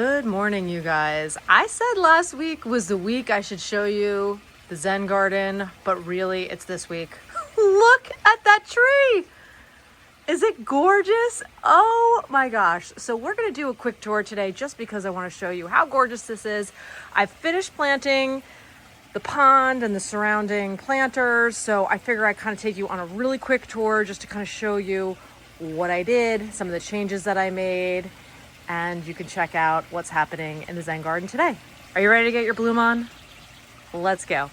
Good morning, you guys. I said last week was the week I should show you the Zen garden, but really it's this week. Look at that tree. Is it gorgeous? Oh my gosh. So we're gonna do a quick tour today just because I wanna show you how gorgeous this is. I've finished planting the pond and the surrounding planters, so I figure I kind of take you on a really quick tour just to kind of show you what I did, some of the changes that I made, and you can check out what's happening in the Zen garden today. Are you ready to get your bloom on? Let's go.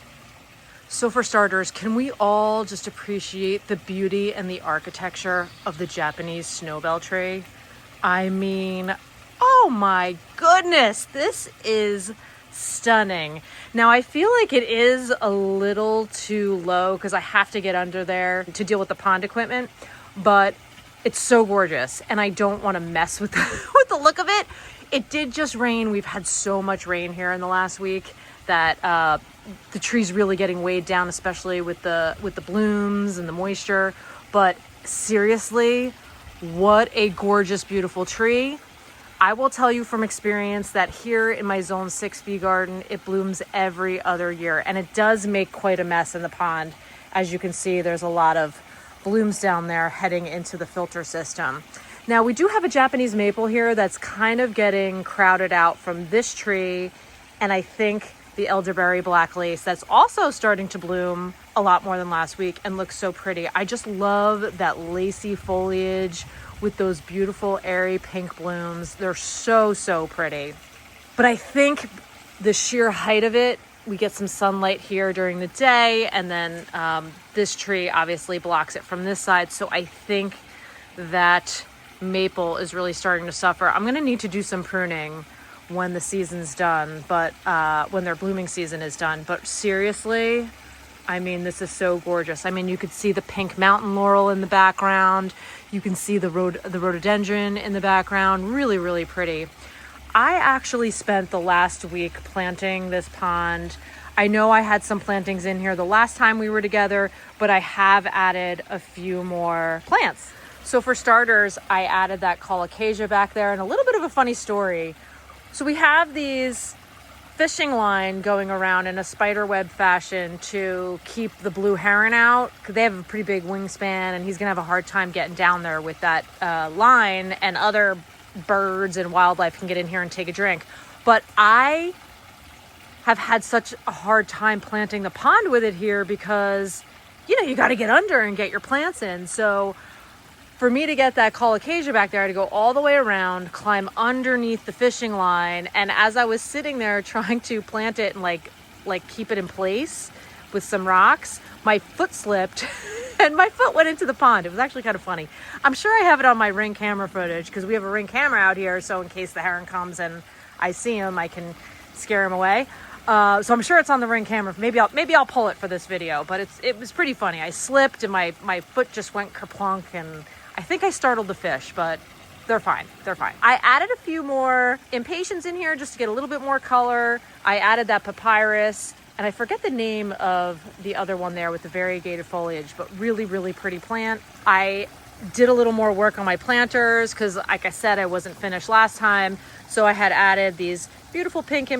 So for starters, can we all just appreciate the beauty and the architecture of the Japanese Snowbell tree? I mean, oh my goodness, this is stunning. Now I feel like it is a little too low because I have to get under there to deal with the pond equipment, but it's so gorgeous and I don't want to mess with with the look of it. It did just rain. We've had so much rain here in the last week that the tree's really getting weighed down, especially with the blooms and the moisture. But seriously, what a gorgeous, beautiful tree. I will tell you from experience that here in my Zone 6B garden, it blooms every other year, and it does make quite a mess in the pond. As you can see, there's a lot of blooms down there heading into the filter system. Now we do have a Japanese maple here that's kind of getting crowded out from this tree, and I think the elderberry black lace that's also starting to bloom a lot more than last week and looks so pretty. I just love that lacy foliage with those beautiful airy pink blooms. They're so pretty. But I think the sheer height of it, we get some sunlight here during the day, and then this tree obviously blocks it from this side. So I think that maple is really starting to suffer. I'm gonna need to do some pruning when the season's done, but when their blooming season is done. But seriously, I mean, this is so gorgeous. I mean, you could see the pink mountain laurel in the background. You can see the rhododendron in the background. Really pretty. I actually spent the last week planting this pond. I know I had some plantings in here the last time we were together, but I have added a few more plants. So for starters, I added that colocasia back there, and a little bit of a funny story. So we have these fishing line going around in a spider web fashion to keep the blue heron out, because they have a pretty big wingspan and he's gonna have a hard time getting down there with that line, and other birds and wildlife can get in here and take a drink. But I have had such a hard time planting the pond with it here because, you know, you got to get under and get your plants in. So for me to get that colocasia back there, I had to go all the way around, climb underneath the fishing line. And as I was sitting there trying to plant it and like keep it in place with some rocks, my foot slipped and my foot went into the pond. It was actually kind of funny. I'm sure I have it on my Ring camera footage because we have a Ring camera out here. So in case the heron comes and I see him, I can scare him away. So I'm sure it's on the Ring camera. Maybe I'll pull it for this video, but it was pretty funny. I slipped and my foot just went kerplunk, and I think I startled the fish, but they're fine. They're fine. I added a few more impatiens in here just to get a little bit more color. I added that papyrus, and I forget the name of the other one there with the variegated foliage, but really pretty plant. I did a little more work on my planters because, like I said, I wasn't finished last time. So I had added these beautiful pink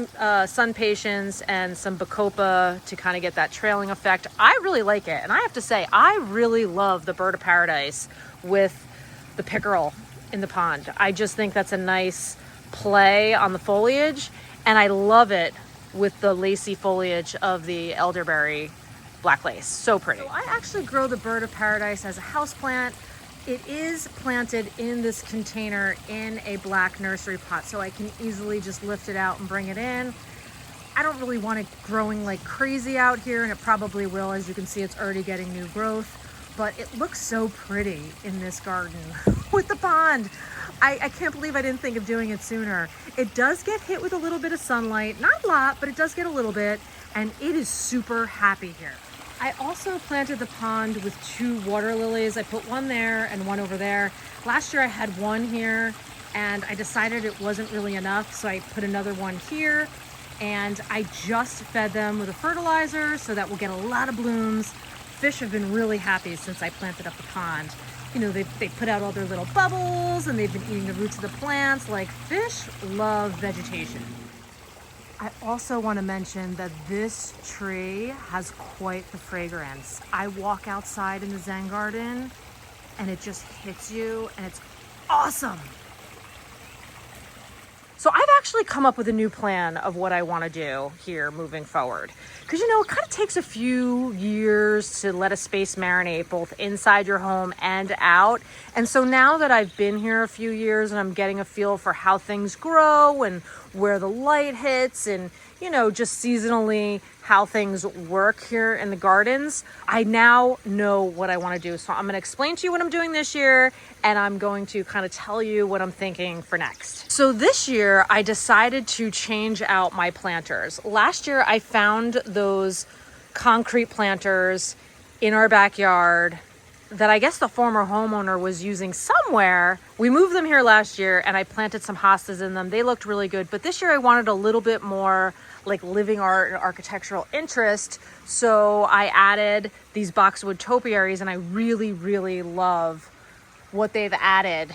sun patience and some bacopa to kind of get that trailing effect. I really like it. And I have to say, I really love the bird of paradise with the pickerel in the pond. I just think that's a nice play on the foliage. And I love it with the lacy foliage of the elderberry black lace. So pretty. So I actually grow the bird of paradise as a houseplant. It is planted in this container in a black nursery pot, so I can easily just lift it out and bring it in. I don't really want it growing like crazy out here, and it probably will. As you can see, it's already getting new growth, but it looks so pretty in this garden with the pond. I can't believe I didn't think of doing it sooner. It does get hit with a little bit of sunlight, not a lot, but it does get a little bit, and it is super happy here. I also planted the pond with 2 water lilies. I put one there and one over there. Last year I had one here and I decided it wasn't really enough, so I put another one here, and I just fed them with a fertilizer so that we'll get a lot of blooms. Fish have been really happy since I planted up the pond. You know, they put out all their little bubbles and they've been eating the roots of the plants. Like, fish love vegetation. I also want to mention that this tree has quite the fragrance. I walk outside in the Zen garden and it just hits you and it's awesome. So I've actually come up with a new plan of what I want to do here moving forward. Because, you know, it kind of takes a few years to let a space marinate both inside your home and out. And so now that I've been here a few years and I'm getting a feel for how things grow and where the light hits and, you know, just seasonally how things work here in the gardens, I now know what I want to do. So I'm going to explain to you what I'm doing this year, and I'm going to kind of tell you what I'm thinking for next. So this year I decided to change out my planters. Last year I found those concrete planters in our backyard that I guess the former homeowner was using somewhere. We moved them here last year and I planted some hostas in them. They looked really good, but this year I wanted a little bit more like living art and architectural interest. So I added these boxwood topiaries, and I really, really love what they've added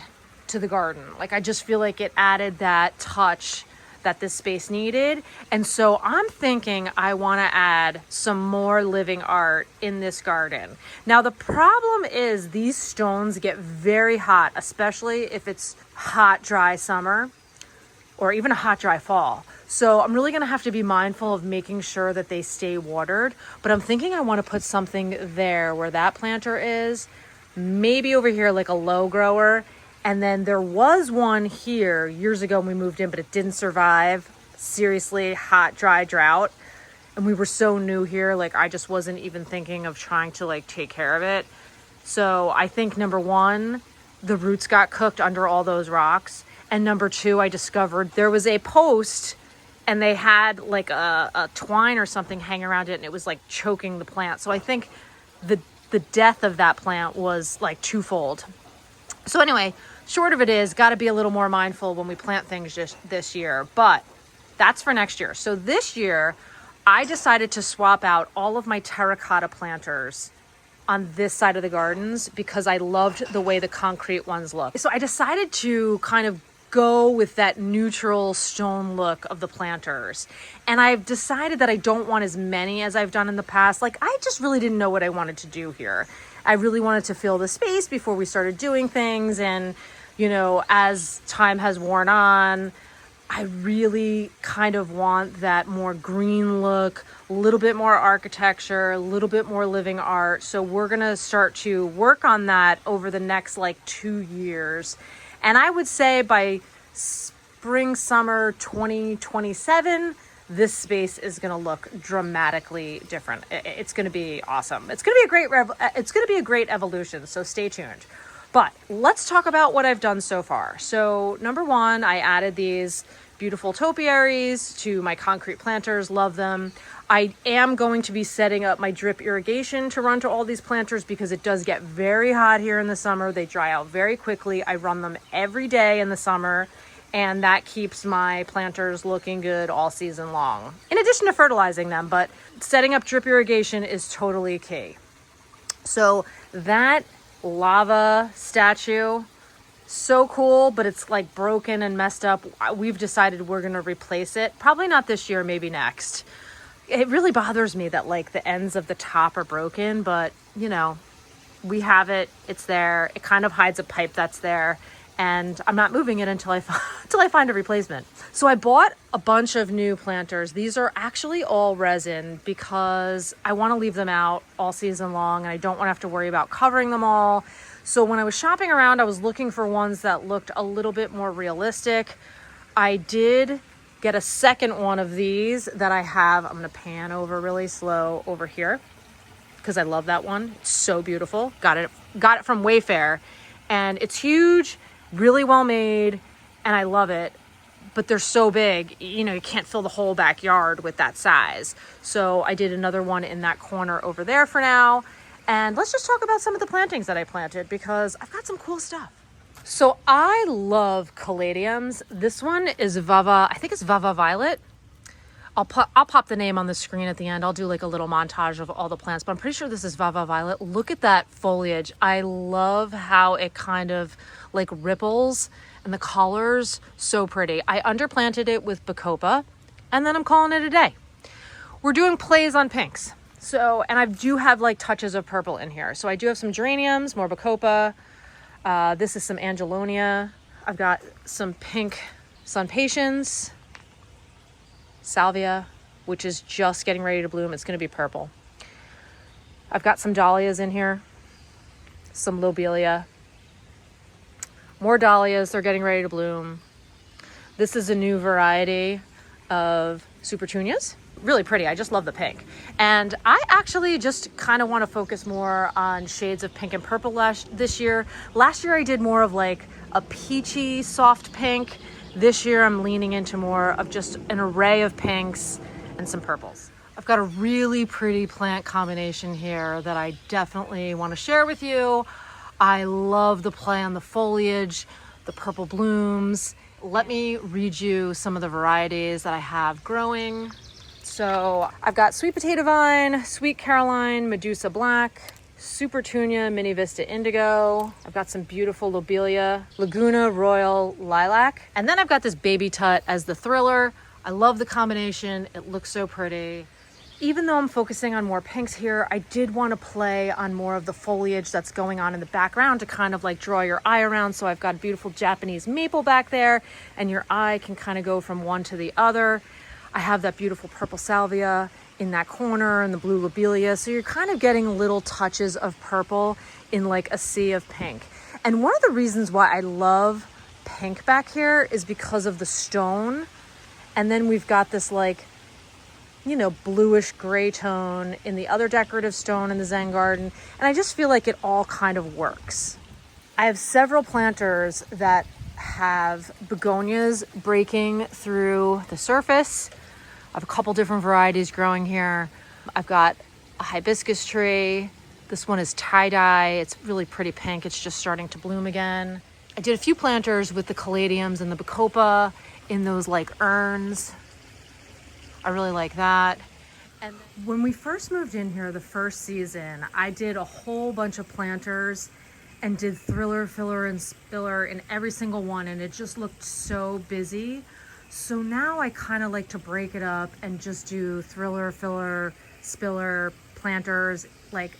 to the garden. Like, I just feel like it added that touch that this space needed. And so I'm thinking I want to add some more living art in this garden. Now, the problem is these stones get very hot, especially if it's hot, dry summer or even a hot, dry fall. So I'm really going to have to be mindful of making sure that they stay watered. But I'm thinking I want to put something there where that planter is, maybe over here like a low grower. And then there was one here years ago when we moved in, but it didn't survive. Seriously, hot, dry drought. And we were so new here, like I just wasn't even thinking of trying to like take care of it. So I think number one, the roots got cooked under all those rocks. And number two, I discovered there was a post and they had like a twine or something hanging around it, and it was like choking the plant. So I think the death of that plant was like twofold. So anyway, short of it is, got to be a little more mindful when we plant things just this year, but that's for next year. So this year, I decided to swap out all of my terracotta planters on this side of the gardens because I loved the way the concrete ones look. So I decided to kind of go with that neutral stone look of the planters. And I've decided that I don't want as many as I've done in the past. Like, I just really didn't know what I wanted to do here. I really wanted to fill the space before we started doing things. And, you know, as time has worn on, I really kind of want that more green look, a little bit more architecture, a little bit more living art. So we're going to start to work on that over the next like 2 years. And I would say by spring, summer 2027, this space is going to look dramatically different. It's going to be awesome. It's going to be a great evolution. So stay tuned. But let's talk about what I've done so far. So number one, I added these beautiful topiaries to my concrete planters. Love them. I am going to be setting up my drip irrigation to run to all these planters because it does get very hot here in the summer. They dry out very quickly. I run them every day in the summer, and that keeps my planters looking good all season long. In addition to fertilizing them, but setting up drip irrigation is totally key. So that lava statue, so cool, but it's like broken and messed up. We've decided we're going to replace it. Probably not this year, maybe next. It really bothers me that like the ends of the top are broken, but you know, we have it, it's there. It kind of hides a pipe that's there, and I'm not moving it until I find a replacement. So I bought a bunch of new planters. These are actually all resin because I want to leave them out all season long and I don't want to have to worry about covering them all. So when I was shopping around, I was looking for ones that looked a little bit more realistic. I did get a second one of these that I have. I'm going to pan over really slow over here because I love that one. It's so beautiful. Got it from Wayfair, and it's huge, really well made, and I love it. But they're so big, you know, you can't fill the whole backyard with that size. So I did another one in that corner over there for now. And let's just talk about some of the plantings that I planted because I've got some cool stuff. So I love caladiums. This one is I think it's Vava Violet. I'll pop the name on the screen at the end. I'll do like a little montage of all the plants, but I'm pretty sure this is Vava Violet. Look at that foliage. I love how it kind of like ripples and the colors, so pretty. I underplanted it with Bacopa and then I'm calling it a day. We're doing plays on pinks. So, and I do have like touches of purple in here. So I do have some geraniums, more Bacopa. This is some Angelonia. I've got some pink Sun Patience, Salvia, which is just getting ready to bloom. It's going to be purple. I've got some dahlias in here, some lobelia, more dahlias. They're getting ready to bloom. This is a new variety of supertunias. Really pretty. I just love the pink. And I actually just kind of want to focus more on shades of pink and purple this year. Last year I did more of like a peachy soft pink. This year I'm leaning into more of just an array of pinks and some purples. I've got a really pretty plant combination here that I definitely want to share with you. I love the play on the foliage, the purple blooms. Let me read you some of the varieties that I have growing. So I've got Sweet Potato Vine, Sweet Caroline, Medusa Black, Supertunia, Mini Vista Indigo. I've got some beautiful lobelia, Laguna Royal Lilac. And then I've got this Baby Tut as the thriller. I love the combination. It looks so pretty. Even though I'm focusing on more pinks here, I did want to play on more of the foliage that's going on in the background to kind of like draw your eye around. So I've got beautiful Japanese maple back there and your eye can kind of go from one to the other. I have that beautiful purple salvia in that corner and the blue lobelia. So you're kind of getting little touches of purple in like a sea of pink. And one of the reasons why I love pink back here is because of the stone. And then we've got this like, you know, bluish gray tone in the other decorative stone in the Zen Garden. And I just feel like it all kind of works. I have several planters that have begonias breaking through the surface. I have a couple different varieties growing here. I've got a hibiscus tree. This one is tie-dye. It's really pretty pink. It's just starting to bloom again. I did a few planters with the caladiums and the bacopa in those like urns. I really like that. And when we first moved in here the first season, I did a whole bunch of planters and did thriller, filler, and spiller in every single one, and it just looked so busy. So now I kind of like to break it up and just do thriller, filler, spiller, planters like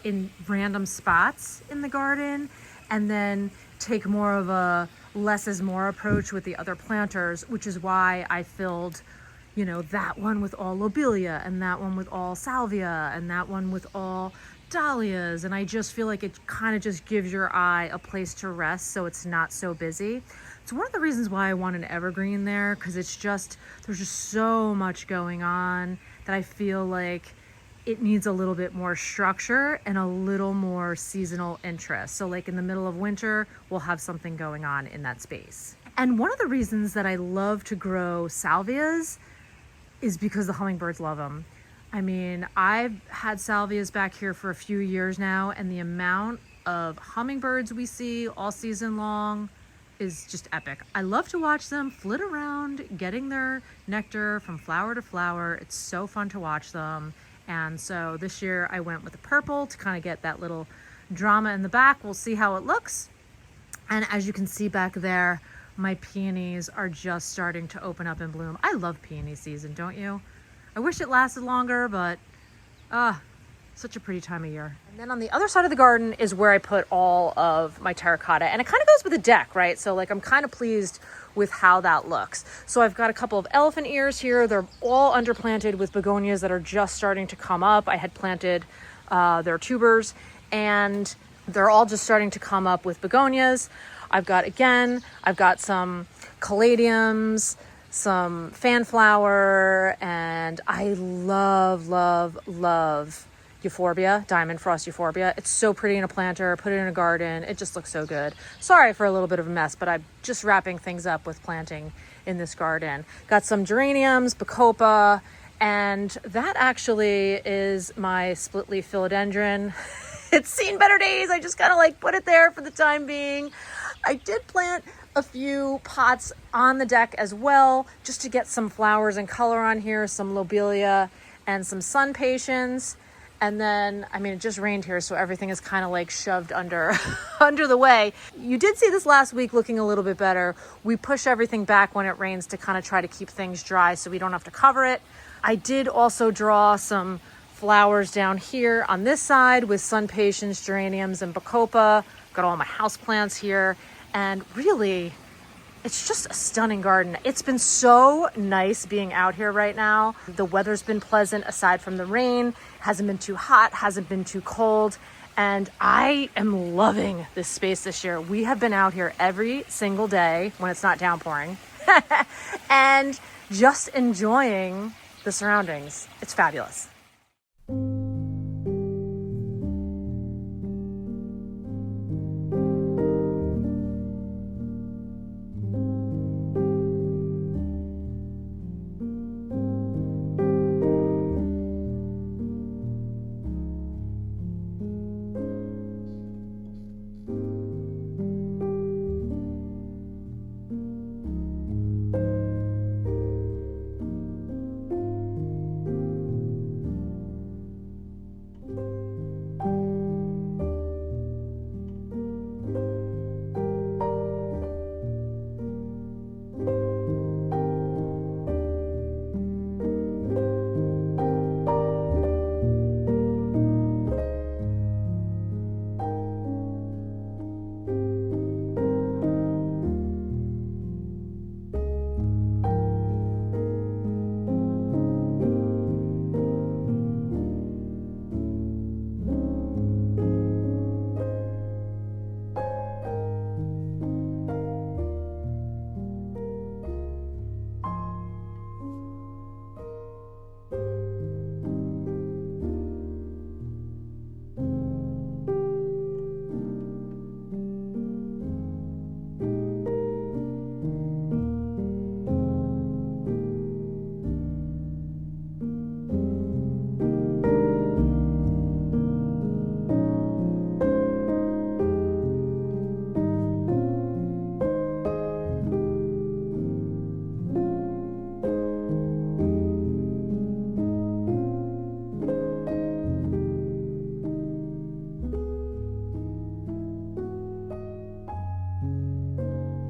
in random spots in the garden, and then take more of a less is more approach with the other planters, which is why I filled, you know, that one with all lobelia and that one with all salvia and that one with all dahlias. And I just feel like it kind of just gives your eye a place to rest so it's not so busy. It's one of the reasons why I want an evergreen there, because it's just, there's just so much going on that I feel like it needs a little bit more structure and a little more seasonal interest. So like in the middle of winter, we'll have something going on in that space. And one of the reasons that I love to grow salvias is because the hummingbirds love them. I mean, I've had salvias back here for a few years now, and the amount of hummingbirds we see all season long is just epic. I love to watch them flit around, getting their nectar from flower to flower. It's so fun to watch them. And so this year I went with the purple to kind of get that little drama in the back. We'll see how it looks. And as you can see back there, my peonies are just starting to open up and bloom. I love peony season, don't you? I wish it lasted longer, but such a pretty time of year. And then on the other side of the garden is where I put all of my terracotta, and it kind of goes with the deck, right? So like I'm kind of pleased with how that looks. So I've got a couple of elephant ears here. They're all underplanted with begonias that are just starting to come up. I had planted their tubers, and they're all just starting to come up with begonias. I've got some caladiums, some fanflower, and I love, love, love euphorbia, diamond frost euphorbia. It's so pretty in a planter, put it in a garden. It just looks so good. Sorry for a little bit of a mess, but I'm just wrapping things up with planting in this garden. Got some geraniums, bacopa, and that actually is my split leaf philodendron. It's seen better days. I just kind of like put it there for the time being. I did plant a few pots on the deck as well, just to get some flowers and color on here, some lobelia and some sun patience. And then, I mean, it just rained here, so everything is kind of like shoved under under the way. You did see this last week looking a little bit better. We push everything back when it rains to kind of try to keep things dry so we don't have to cover it. I did also draw some flowers down here on this side with sun patience, geraniums, and bacopa. Got all my houseplants here. And really, it's just a stunning garden. It's been so nice being out here right now. The weather's been pleasant aside from the rain. Hasn't been too hot, hasn't been too cold. And I am loving this space this year. We have been out here every single day when it's not downpouring and just enjoying the surroundings. It's fabulous.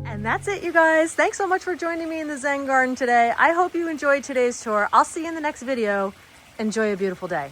And that's it, you guys. Thanks so much for joining me in the Zen Garden today. I hope you enjoyed today's tour. I'll see you in the next video. Enjoy a beautiful day.